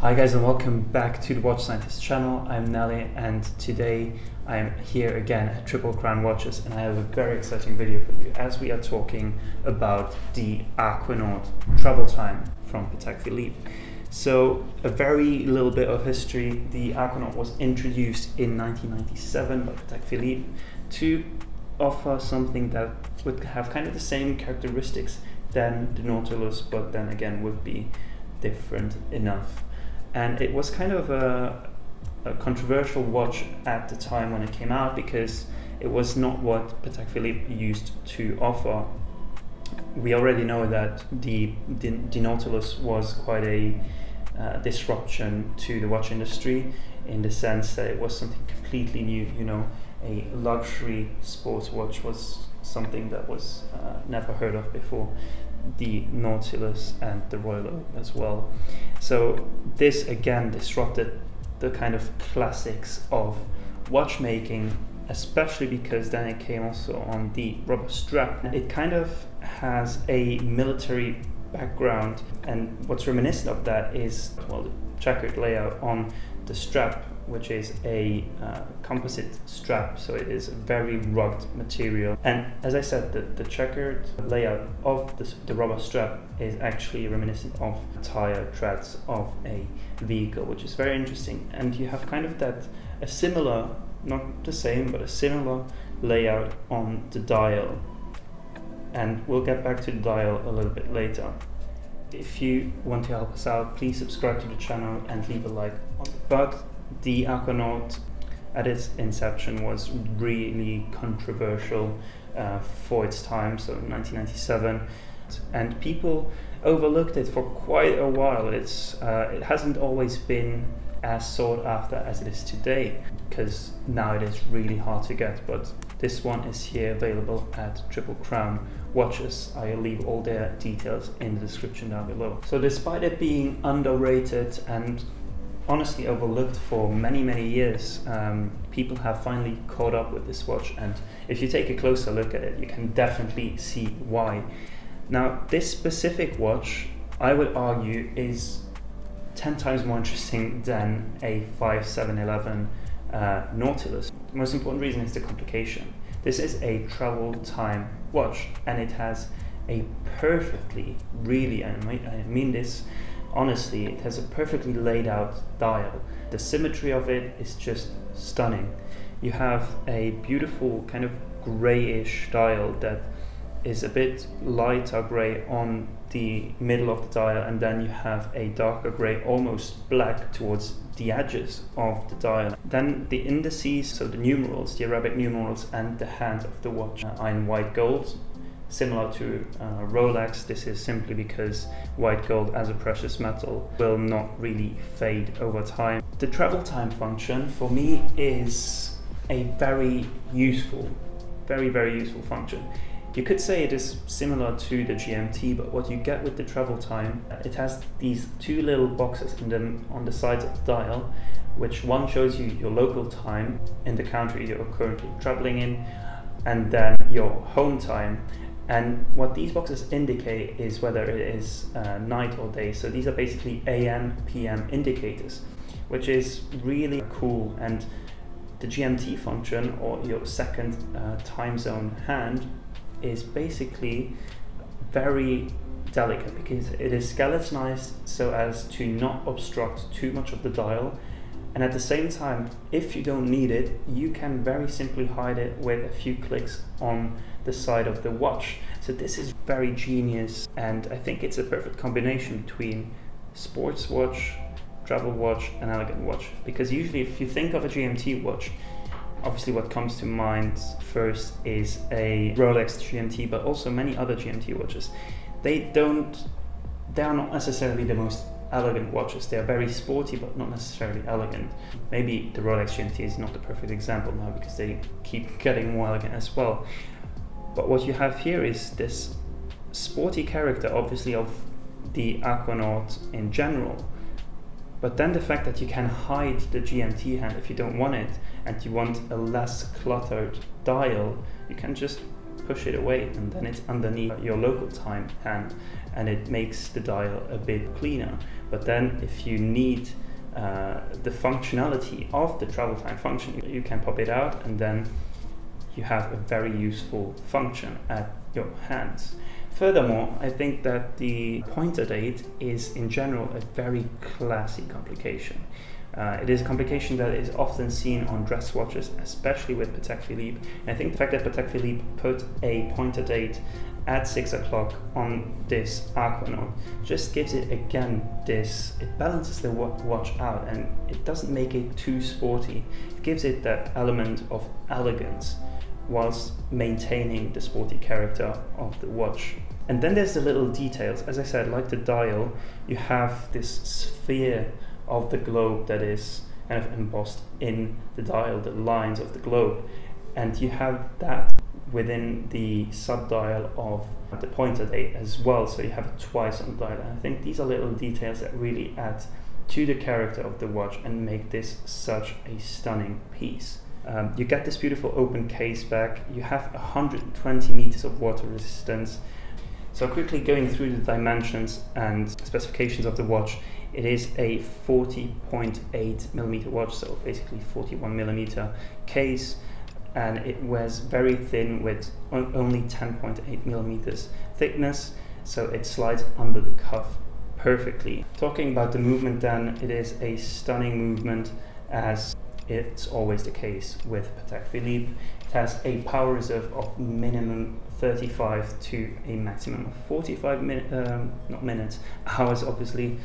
Hi guys, and welcome back to the Watch Scientist channel. I'm Nelly, and today I'm here again at Triple Crown Watches, and I have a very exciting video for you as we are talking about the Aquanaut Travel Time from Patek Philippe. So a very little bit of history. The Aquanaut was introduced in 1997 by Patek Philippe to offer something that would have kind of the same characteristics than the Nautilus, but then again would be different enough. And it was kind of a controversial watch at the time when it came out, because it was not what Patek Philippe used to offer. We already know that the Nautilus was quite a disruption to the watch industry, in the sense that it was something completely new. You know, a luxury sports watch was something that was never heard of before. The Nautilus and the Royal Oak as well. So this again disrupted the kind of classics of watchmaking, especially because then it came also on the rubber strap. It kind of has a military background, and what's reminiscent of that is, well, the checkered layout on the strap, which is a composite strap, so it is a very rugged material. And as I said, the checkered layout of the rubber strap is actually reminiscent of tire treads of a vehicle, which is very interesting. And you have kind of a similar, not the same, but a similar layout on the dial. And we'll get back to the dial a little bit later. If you want to help us out, please subscribe to the channel and leave a like on it. But the Aquanaut at its inception was really controversial for its time, so 1997, and people overlooked it for quite a while. It hasn't always been as sought after as it is today, because now it is really hard to get, but this one is here available at Triple Crown Watches. I'll leave all their details in the description down below. So despite it being underrated and honestly overlooked for many years, people have finally caught up with this watch, and if you take a closer look at it, you can definitely see why. Now, this specific watch, I would argue, is 10 times more interesting than a 5711 Nautilus. The most important reason is the complication. This is a travel time watch, and it has a perfectly, really, I mean this honestly, it has a perfectly laid out dial. The symmetry of it is just stunning. You have a beautiful kind of grayish dial that is a bit lighter gray on the middle of the dial, and then you have a darker gray, almost black, towards the edges of the dial. Then the indices, so the numerals, the Arabic numerals, and the hand of the watch are in white gold. Similar to Rolex, this is simply because white gold as a precious metal will not really fade over time. The travel time function for me is a very useful, very useful function. You could say it is similar to the GMT, but what you get with the travel time, it has these two little boxes on the sides of the dial, which one shows you your local time in the country you're currently traveling in, and then your home time. And what these boxes indicate is whether it is night or day. So these are basically AM, PM indicators, which is really cool. And the GMT function, or your second time zone hand, is basically very delicate, because it is skeletonized so as to not obstruct too much of the dial. And at the same time, if you don't need it, you can very simply hide it with a few clicks on the side of the watch. So this is very genius, and I think it's a perfect combination between sports watch, travel watch, and elegant watch. Because usually if you think of a GMT watch, obviously what comes to mind first is a Rolex GMT, but also many other GMT watches. They are not necessarily the most elegant watches. They are very sporty, but not necessarily elegant. Maybe the Rolex GMT is not the perfect example now, because they keep getting more elegant as well. But what you have here is this sporty character, obviously, of the Aquanaut in general, but then the fact that you can hide the GMT hand if you don't want it, and you want a less cluttered dial, you can just push it away, and then it's underneath your local time hand, and it makes the dial a bit cleaner. But then if you need the functionality of the travel time function, you can pop it out, and then you have a very useful function at your hands. Furthermore, I think that the pointer date is in general a very classy complication. It is a complication that is often seen on dress watches, especially with Patek Philippe. And I think the fact that Patek Philippe put a pointer date at 6 o'clock on this Aquanaut just gives it again it balances the watch out, and it doesn't make it too sporty. It gives it that element of elegance whilst maintaining the sporty character of the watch. And then there's the little details. As I said, like the dial, you have this sphere of the globe that is kind of embossed in the dial, the lines of the globe, and you have that within the sub-dial of the pointer date as well, so you have it twice on the dial. And I think these are little details that really add to the character of the watch and make this such a stunning piece. You get this beautiful open case back, you have 120 meters of water resistance. So quickly going through the dimensions and specifications of the watch, it is a 40.8 millimeter watch, so basically 41 millimeter case, and it wears very thin with only 10.8 millimeters thickness, so it slides under the cuff perfectly. Talking about the movement then, it is a stunning movement, as it's always the case with Patek Philippe. It has a power reserve of minimum 35 to a maximum of 45 hours obviously,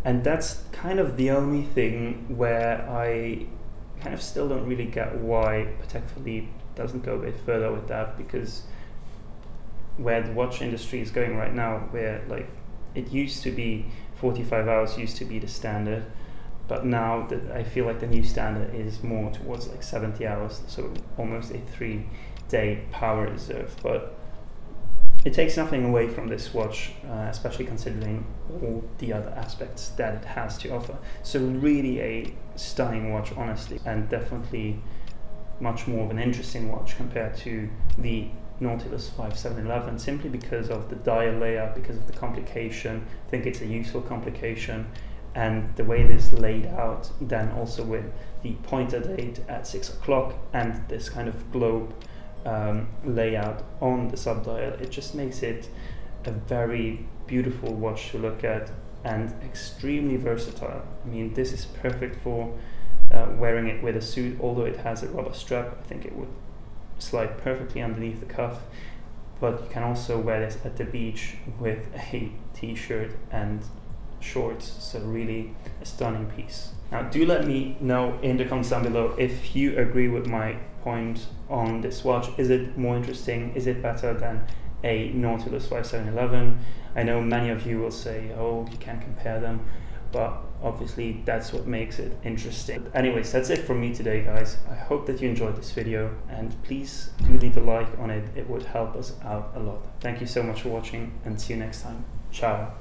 and that's kind of the only thing where I kind of still don't really get why Patek Philippe doesn't go a bit further with that, because where the watch industry is going right now, where like it used to be 45 hours used to be the standard, but now that I feel like the new standard is more towards like 70 hours, so almost a 3-day power reserve. But it takes nothing away from this watch, especially considering all the other aspects that it has to offer. So really a stunning watch, honestly, and definitely much more of an interesting watch compared to the Nautilus 5711, simply because of the dial layout, because of the complication. I think it's a useful complication, and the way it is laid out, then also with the pointer date at 6 o'clock and this kind of globe layout on the sub-dial, it just makes it a very beautiful watch to look at and extremely versatile. I mean, this is perfect for wearing it with a suit, although it has a rubber strap. I think it would slide perfectly underneath the cuff, but you can also wear this at the beach with a t-shirt and shorts, so really a stunning piece. Now do let me know in the comments down below if you agree with my point on this watch. Is it more interesting? Is it better than a Nautilus 5711? I know many of you will say, oh, you can't compare them, but obviously that's what makes it interesting. But anyways, that's it from me today, guys. I hope that you enjoyed this video, and please do leave a like on it. It would help us out a lot. Thank you so much for watching, and see you next time. Ciao.